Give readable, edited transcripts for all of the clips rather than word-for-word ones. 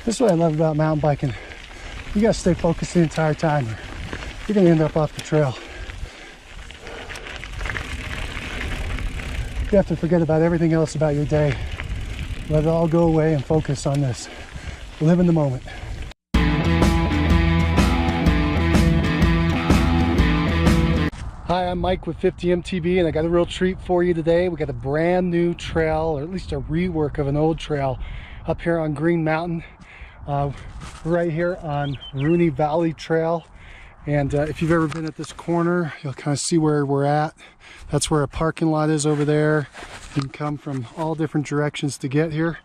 This is what I love about mountain biking. You gotta stay focused the entire time, or you're gonna end up off the trail. You have to forget about everything else about your day. Let it all go away and focus on this. Live in the moment. Hi, I'm Mike with 50 MTB, and I got a real treat for you today. We got a brand new trail, or at least a rework of an old trail, up here on Green Mountain. Right here on Rooney Valley Trail. And if you've ever been at this corner, you'll kind of see where we're at. That's where a parking lot is over there. You can come from all different directions to get here.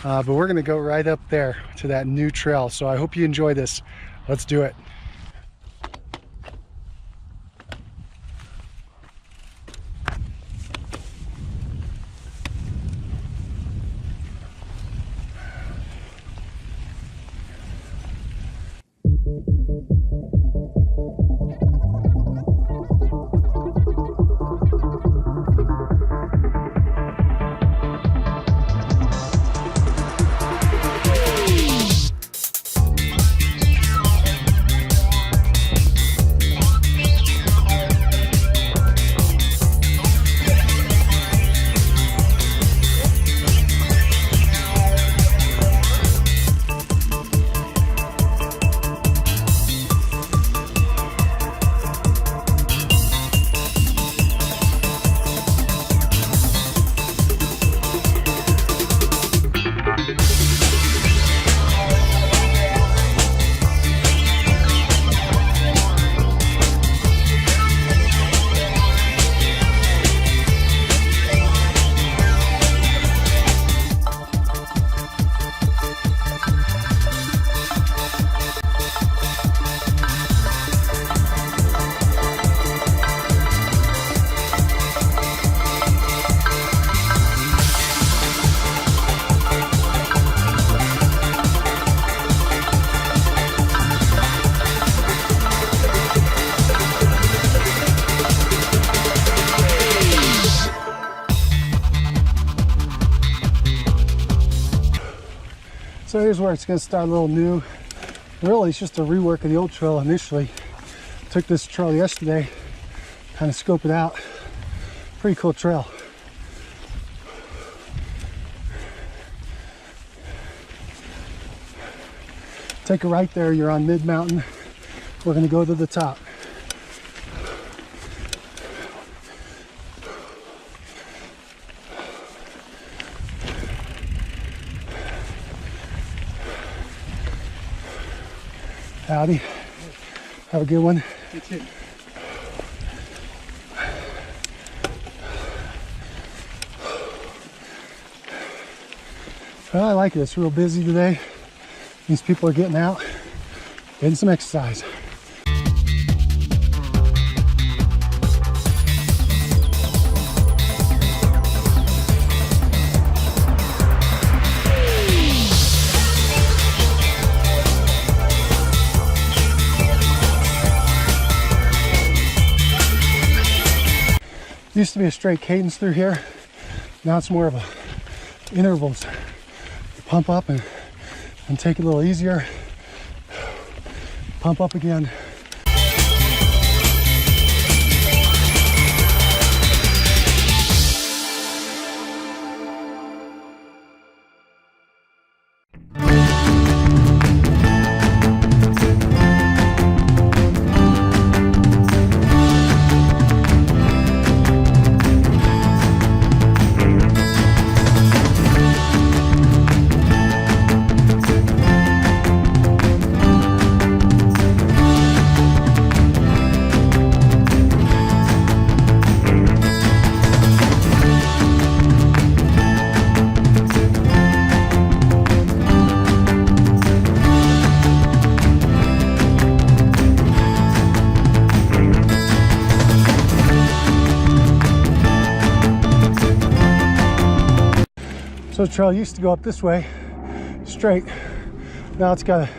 But we're gonna go right up there to that new trail. So I hope you enjoy this. Let's do it. So here's where it's going to start a little new. Really, it's just a rework of the old trail initially. Took this trail yesterday, kind of scope it out. Pretty cool trail. Take a right there, you're on mid-mountain. We're going to go to the top. Howdy. Have a good one. You too. Well, I like it. It's real busy today. These people are getting out, getting some exercise. Used to be a straight cadence through here. Now it's more of a intervals. You pump up and take it a little easier. Pump up again. So the trail used to go up this way, straight. Now it's got a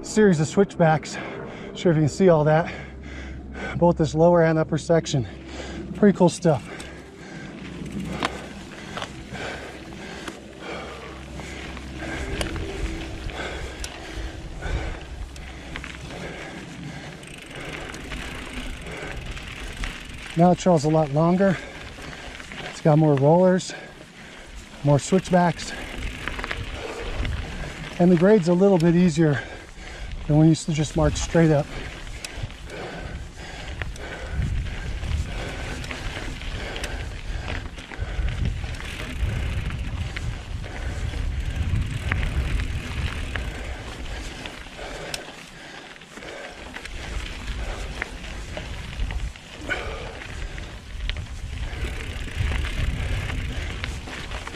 series of switchbacks. Not sure if you can see all that. Both this lower and upper section. Pretty cool stuff. Now the trail's a lot longer. It's got more rollers, more switchbacks, and the grade's a little bit easier than when we used to just march straight up.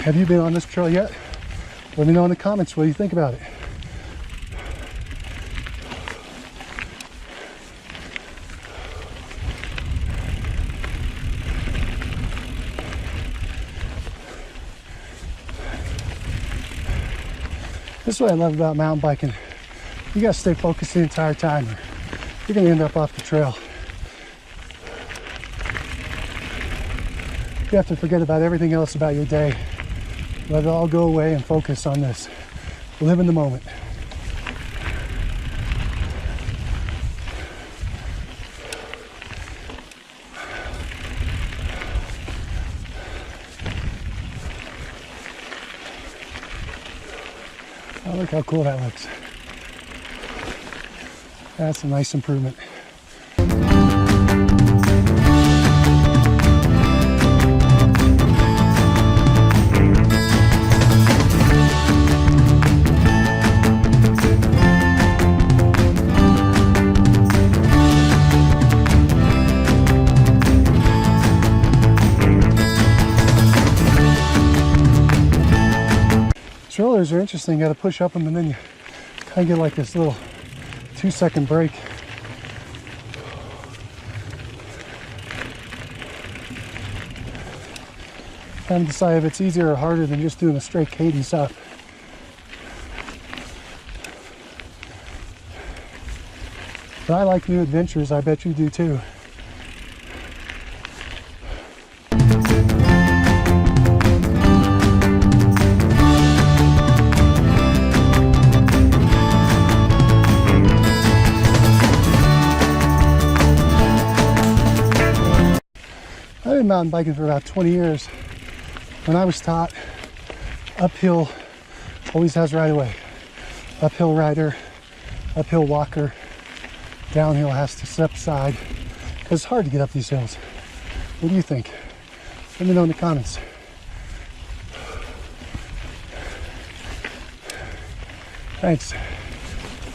Have you been on this trail yet? Let me know in the comments what you think about it. This is what I love about mountain biking. You gotta stay focused the entire time, or you're gonna end up off the trail. You have to forget about everything else about your day. Let it all go away and focus on this. Live in the moment. Oh, look how cool that looks. That's a nice improvement. Trailers are interesting. You got to push up them and then you kind of get like this little 2-second break. Trying to decide if it's easier or harder than just doing a straight cadence up. But I like new adventures. I bet you do too. I've been mountain biking for about 20 years. When I was taught, uphill always has right of way. Uphill rider, uphill walker, downhill has to step aside. Because it's hard to get up these hills. What do you think? Let me know in the comments. Thanks.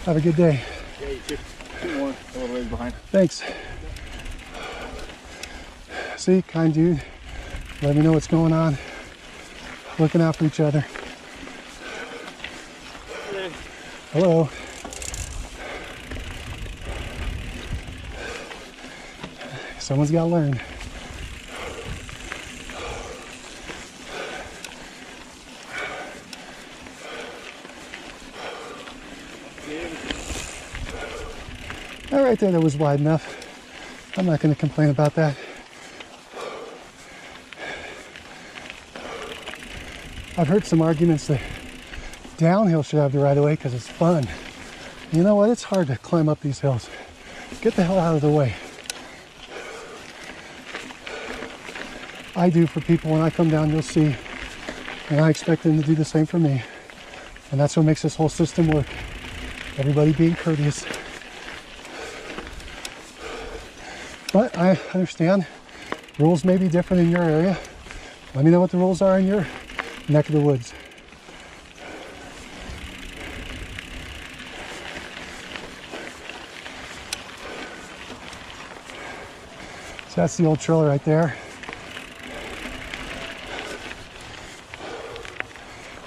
Have a good day. Yeah, you too. 2 more, a little ways behind. Thanks. See, kind dude. Let me know what's going on. Looking out for each other. Hello. Someone's got to learn. All right there, that was wide enough. I'm not going to complain about that. I've heard some arguments that downhill should have the right of way because it's fun. You know what? It's hard to climb up these hills. Get the hell out of the way. I do for people when I come down, you'll see. And I expect them to do the same for me. And that's what makes this whole system work. Everybody being courteous. But I understand rules may be different in your area. Let me know what the rules are in your neck of the woods. So that's the old trail right there.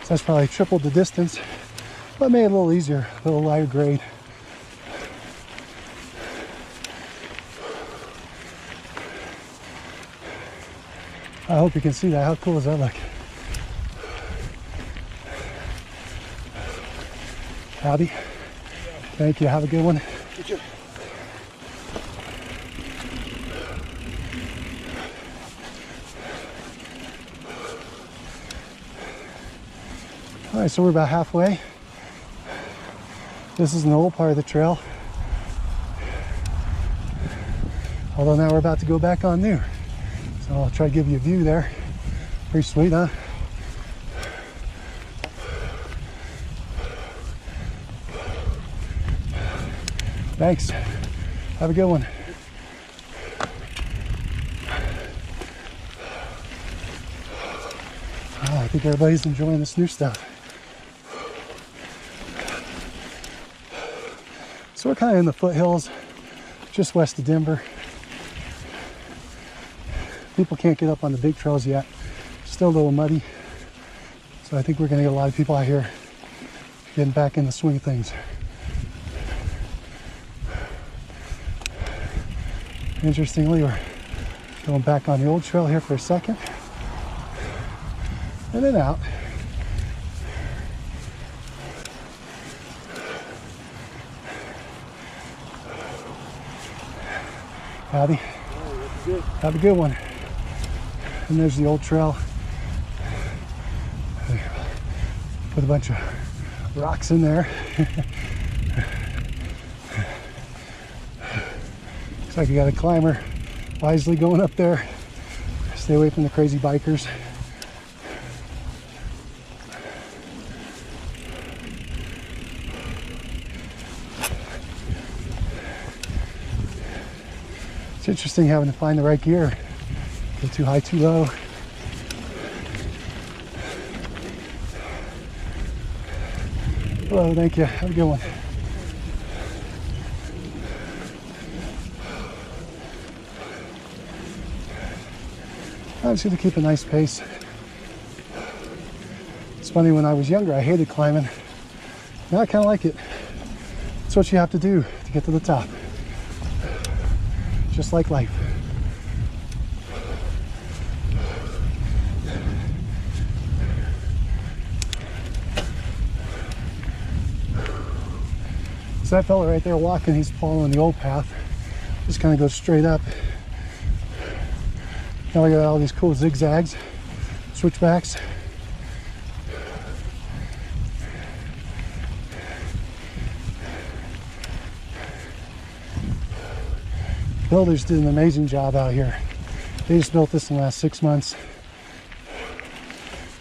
So that's probably tripled the distance, but made it a little easier, a little lighter grade. I hope you can see that. How cool does that look? Howdy. Thank you. Have a good one. You too. All right, so we're about halfway. This is an old part of the trail. Although now we're about to go back on new. So I'll try to give you a view there. Pretty sweet, huh? Thanks. Have a good one. Oh, I think everybody's enjoying this new stuff. So we're kind of in the foothills, just west of Denver. People can't get up on the big trails yet. Still a little muddy. So I think we're going to get a lot of people out here getting back in the swing of things. Interestingly, we're going back on the old trail here for a second. And then out. Howdy. Good. Have a good one. And there's the old trail. Put a bunch of rocks in there. Looks like you got a climber wisely going up there. Stay away from the crazy bikers. It's interesting having to find the right gear. Go too high, too low. Hello, thank you. Have a good one. I'm just going to keep a nice pace. It's funny, when I was younger, I hated climbing. Now I kind of like it. It's what you have to do to get to the top. Just like life. So that fella right there walking, he's following the old path. Just kind of goes straight up. Now we got all these cool zigzags, switchbacks. Builders did an amazing job out here. They just built this in the last 6 months.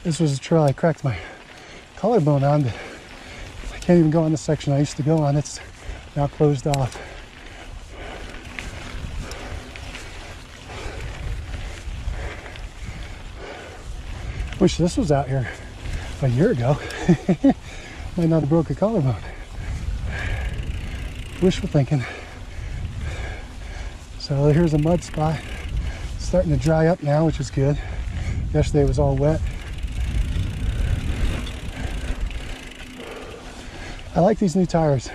This was a trail I cracked my collarbone on, but I can't even go on the section I used to go on. It's now closed off. Wish this was out here a year ago. Might not have broke a collarbone. Wishful thinking. So here's a mud spot. It's starting to dry up now, which is good. Yesterday it was all wet. I like these new tires.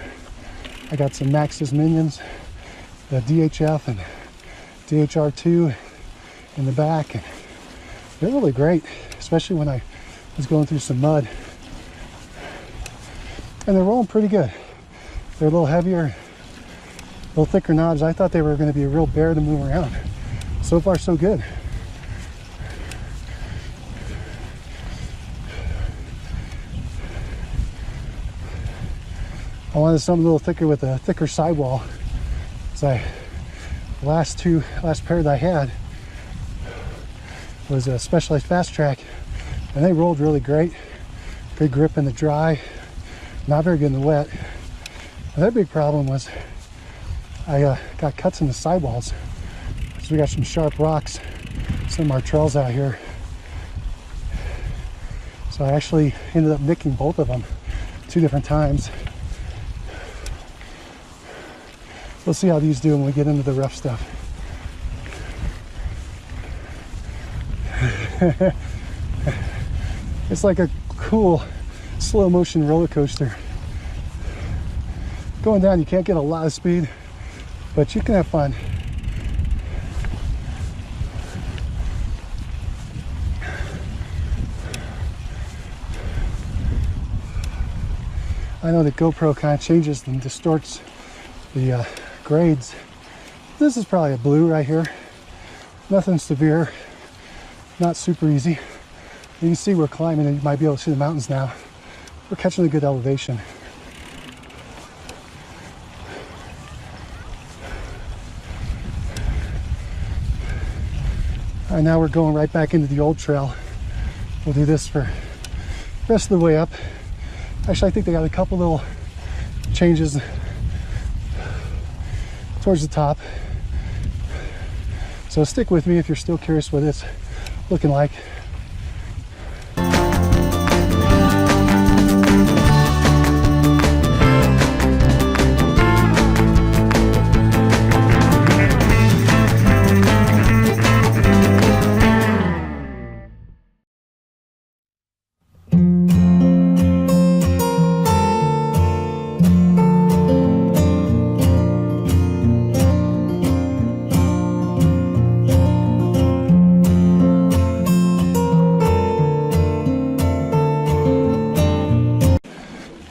I got some Maxxis Minions, the DHF and DHR2 in the back. And they're really great, especially when I was going through some mud. And they're rolling pretty good. They're a little heavier, a little thicker knobs. I thought they were going to be a real bear to move around. So far, so good. I wanted something a little thicker with a thicker sidewall. So the last pair that I had was a Specialized Fast Track, and they rolled really great. Good grip in the dry, not very good in the wet. Another big problem was I got cuts in the sidewalls. So we got some sharp rocks, some of our trails out here. So I actually ended up nicking both of them 2 different times. We'll see how these do when we get into the rough stuff. It's like a cool slow motion roller coaster. Going down, you can't get a lot of speed, but you can have fun. I know that GoPro kind of changes and distorts the grades. This is probably a blue right here. Nothing severe, not super easy. You can see we're climbing and you might be able to see the mountains now. We're catching a good elevation. All right, now we're going right back into the old trail. We'll do this for the rest of the way up. Actually, I think they got a couple little changes towards the top. So stick with me if you're still curious what it's looking like.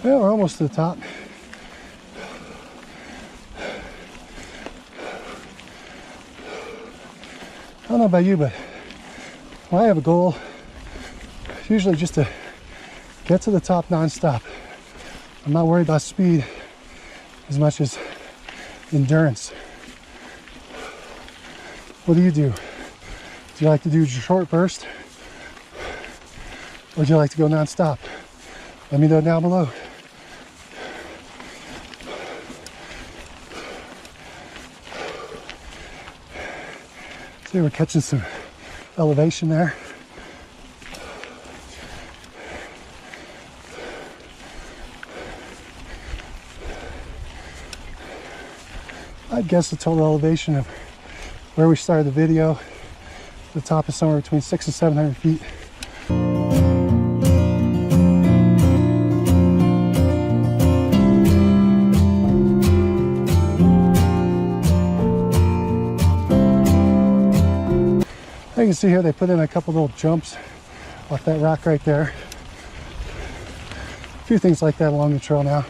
Well, we're almost to the top. I don't know about you, but when I have a goal, it's usually just to get to the top non-stop. I'm not worried about speed as much as endurance. What do? Do you like to do short burst? Or do you like to go non-stop? Let me know down below. See, we're catching some elevation there. I'd guess the total elevation of where we started the video, the top is somewhere between 600 and 700 feet. You can see here they put in a couple little jumps off that rock right there. A few things like that along the trail now.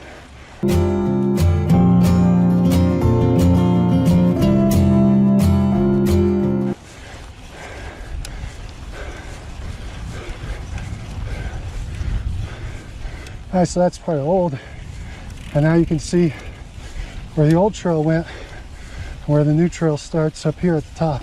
All right, so that's part of old. And now you can see where the old trail went and where the new trail starts up here at the top.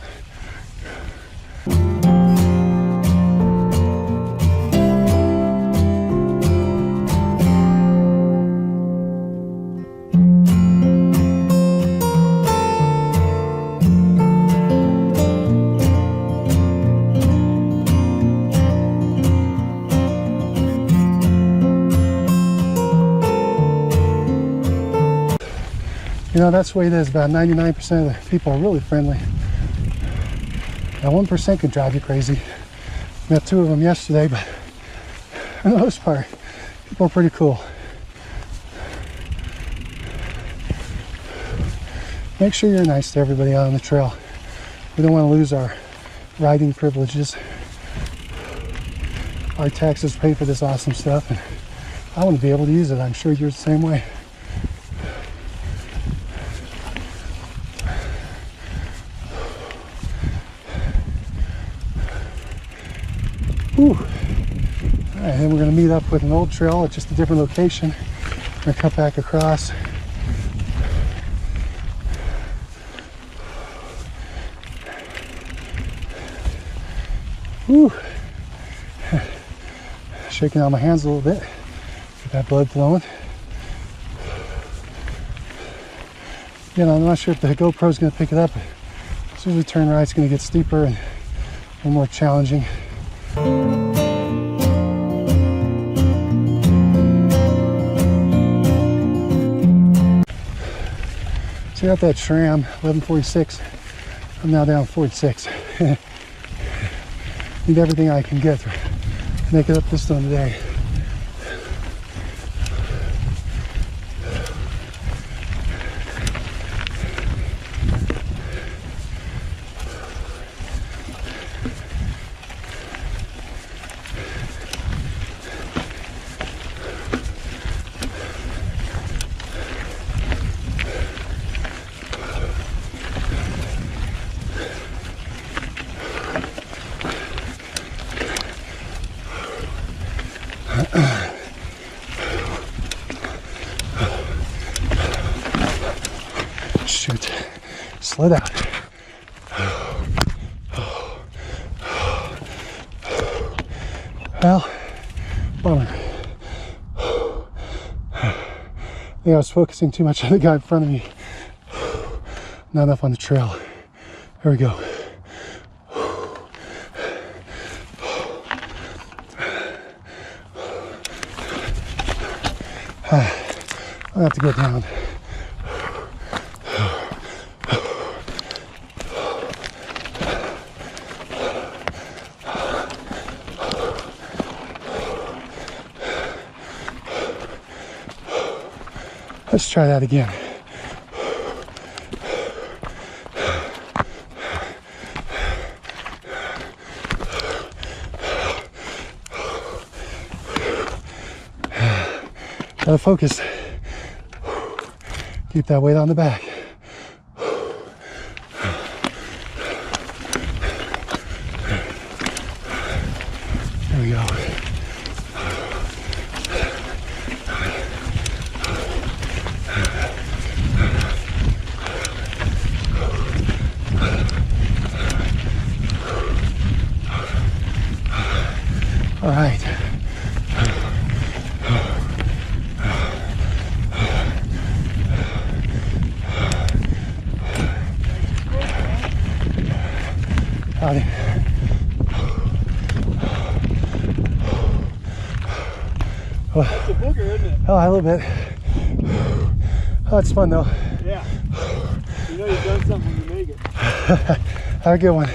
You know, that's the way it is. About 99% of the people are really friendly. That 1% can drive you crazy. Met two of them yesterday, but for the most part, people are pretty cool. Make sure you're nice to everybody out on the trail. We don't want to lose our riding privileges. Our taxes pay for this awesome stuff, and I want to be able to use it. I'm sure you're the same way. Whew. All right, then we're going to meet up with an old trail at just a different location. We're going to cut back across. Whew. Shaking out my hands a little bit. Get that blood flowing. Again, I'm not sure if the GoPro is going to pick it up. As soon as we turn right, it's going to get steeper and a little more challenging. So at that tram, 1146. I'm now down 46. Need everything I can get to make it up this one today. Shoot, slid out. think I was focusing too much on the guy in front of me. Not enough on the trail. Here we go. I'll have to go down. Let's try that again. Gotta focus. Keep that weight on the back. There we go. All right. Howdy. It's a booger, isn't it? Oh, a little bit. Oh, it's fun though. Yeah. You know you've done something when you make it. Have a good one.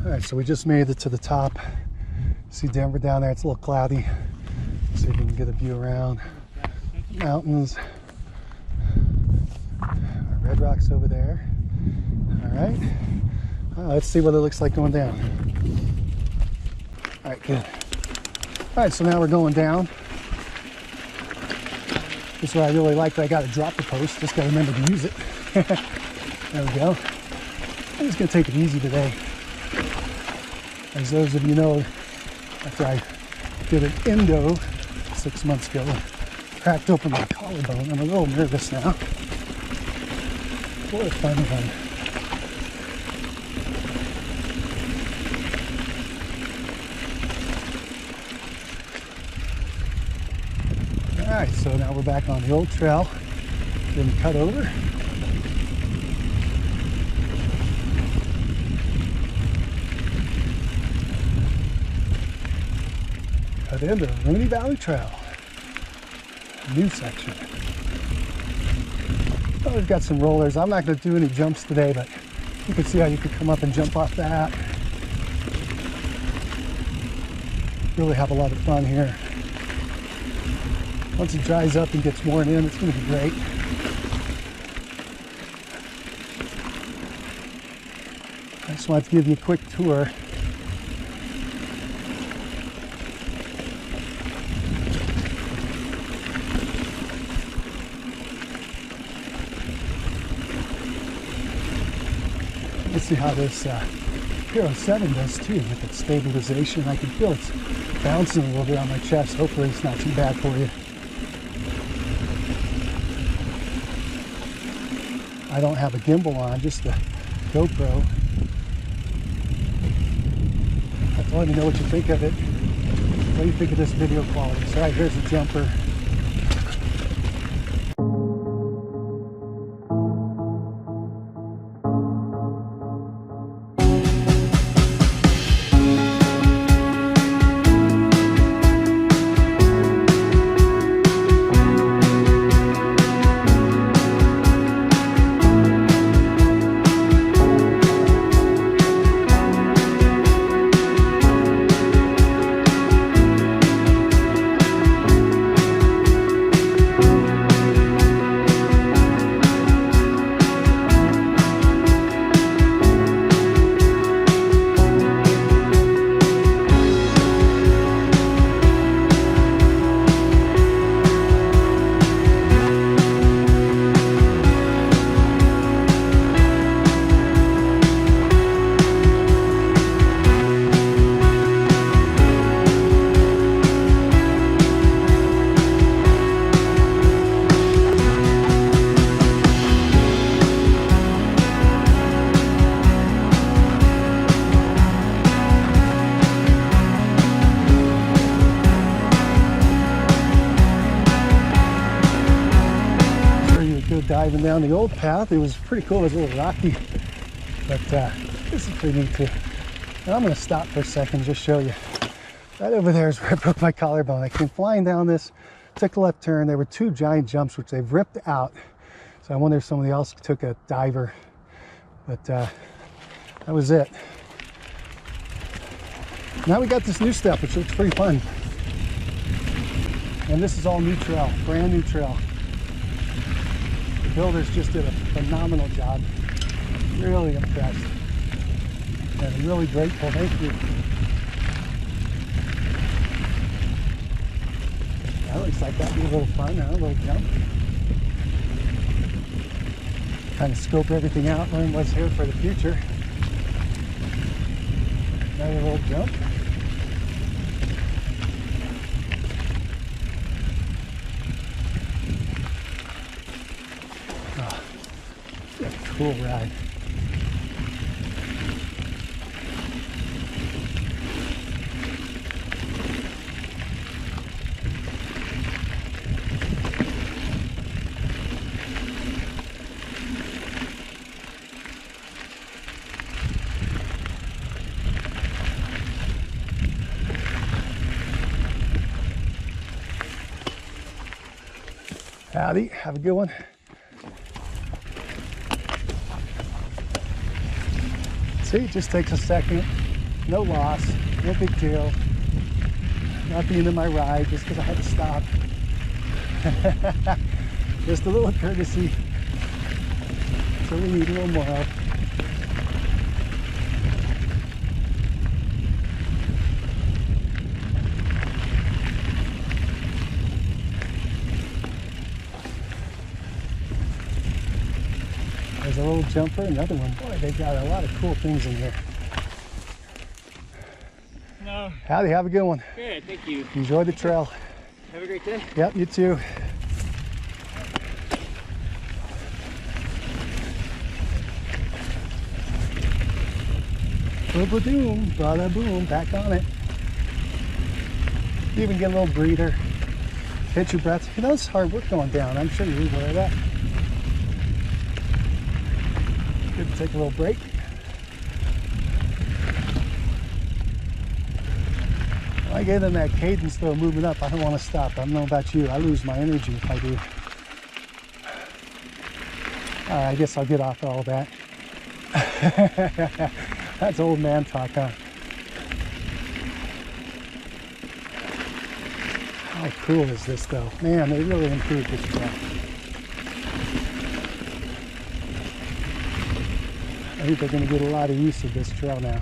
All right, so we just made it to the top. See Denver down there. It's a little cloudy. See if we can get a view around. Mountains. Red rocks over there. All right. Let's see what it looks like going down. All right, good. All right, so now we're going down. This is what I really like, that I got to drop the post. Just got to remember to use it. There we go. I'm just going to take it easy today. As those of you know, after I did an endo 6 months ago, I cracked open my collarbone. I'm a little nervous now. What a fun one. All right, so now we're back on the old trail. Getting cut over. Cut into Rooney Valley Trail. New section. Oh, we've got some rollers. I'm not going to do any jumps today, but you can see how you could come up and jump off that. Really have a lot of fun here. Once it dries up and gets worn in, it's going to be great. I just wanted to give you a quick tour. Let's see how this Hero 7 does too with its stabilization. I can feel it's bouncing a little bit on my chest. Hopefully it's not too bad for you. I don't have a gimbal on, just a GoPro. Have to let me know what you think of it. What do you think of this video quality? So, all right, here's a jumper. driving down the old path. It was pretty cool. It was a little rocky, but this is pretty neat too. And I'm going to stop for a second, just show you. Right over there is where I broke my collarbone. I came flying down this, took a left turn. There were 2 giant jumps which they've ripped out. So I wonder if somebody else took a diver, but that was it. Now we got this new stuff, which looks pretty fun. And this is all new trail, brand new trail. The builders just did a phenomenal job. Really impressed. And I'm really grateful. Thank you. That looks like that'd be a little fun, huh? A little jump. Kind of scope everything out, learn what's here for the future. Another little jump. Oh, what a cool ride. Howdy, have a good one. See, it just takes a second. No loss, no big deal. Not the end of my ride just because I had to stop. Just a little courtesy. So we need a little more of. There's a little jumper, another one. Boy, they've got a lot of cool things in here. No. Howdy, have a good one. Good, thank you. Enjoy the trail. Have a great day. Yep, you too. Boom, bada boom, back on it. You even get a little breather. Catch your breath. You know, it's hard work going down. I'm sure you're aware of that. Good to take a little break. I gave them that cadence though, moving up. I don't want to stop. I don't know about you. I lose my energy if I do. All right, I guess I'll get off all that. That's old man talk, huh? How cool is this though? Man, they really improved this trail. I think they're going to get a lot of use of this trail now.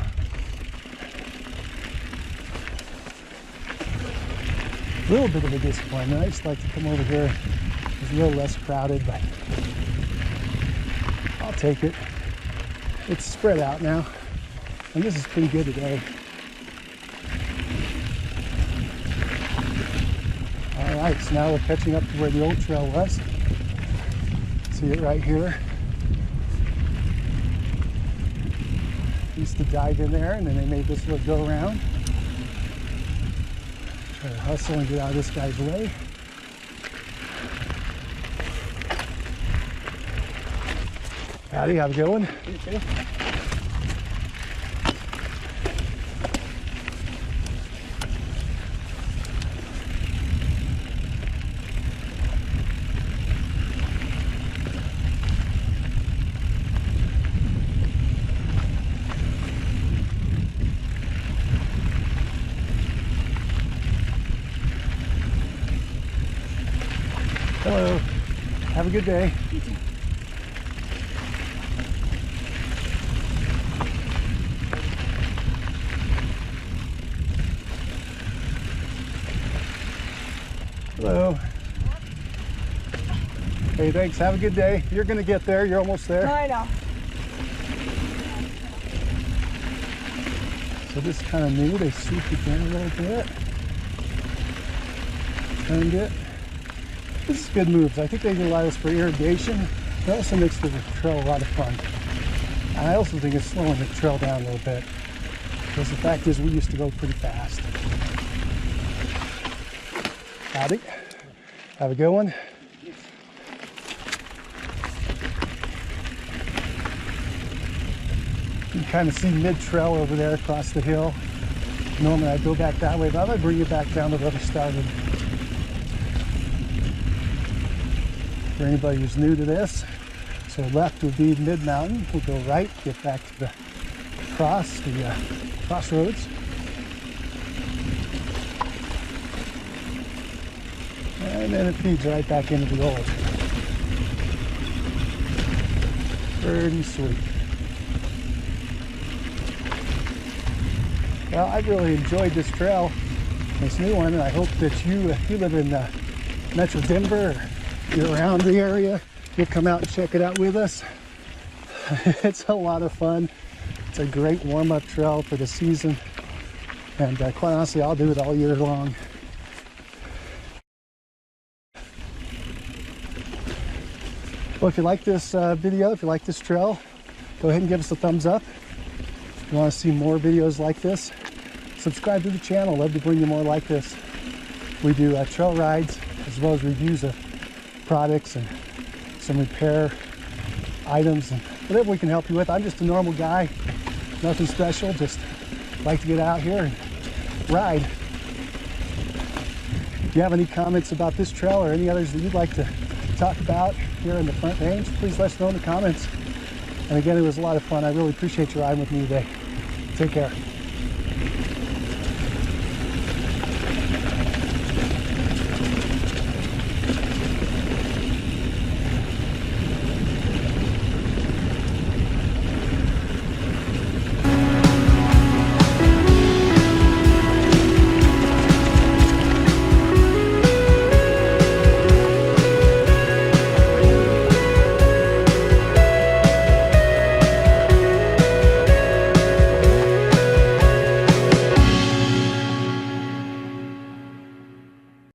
A little bit of a disappointment. I just like to come over here. It's a little less crowded, but I'll take it. It's spread out now, and this is pretty good today. All right, so now we're catching up to where the old trail was. See it right here. Used to dive in there, and then they made this little go around. Try to hustle and get out of this guy's way. Howdy, have a good one. You too. Hello. Have a good day. You too. Hello. Hey, thanks. Have a good day. You're going to get there. You're almost there. I know. So this is kind of new. They swooped it down a little bit. Turned it. This is good moves. I think they do a lot of this for irrigation. It also makes the trail a lot of fun. And I also think it's slowing the trail down a little bit. Because the fact is we used to go pretty fast. Howdy. Have a good one. You can kind of see mid-trail over there across the hill. Normally I'd go back that way, but I'm going to bring you back down to where we started. For anybody who's new to this, so left would be mid-mountain. We'll go right, get back to the crossroads. And then it feeds right back into the old. Pretty sweet. Well, I've really enjoyed this trail, this new one, and I hope that you, if you live in Metro Denver, or you're around the area, you'll come out and check it out with us. It's a lot of fun. It's a great warm-up trail for the season, and quite honestly, I'll do it all year long. Well, if you like this video, if you like this trail, go ahead and give us a thumbs up. If you want to see more videos like this, subscribe to the channel. Love to bring you more like this. We do trail rides as well as reviews of products and some repair items and whatever we can help you with. I'm just a normal guy, nothing special, just like to get out here and ride. If you have any comments about this trail or any others that you'd like to talk about here in the Front Range, please let us know in the comments. And again, it was a lot of fun. I really appreciate you riding with me today. Take care.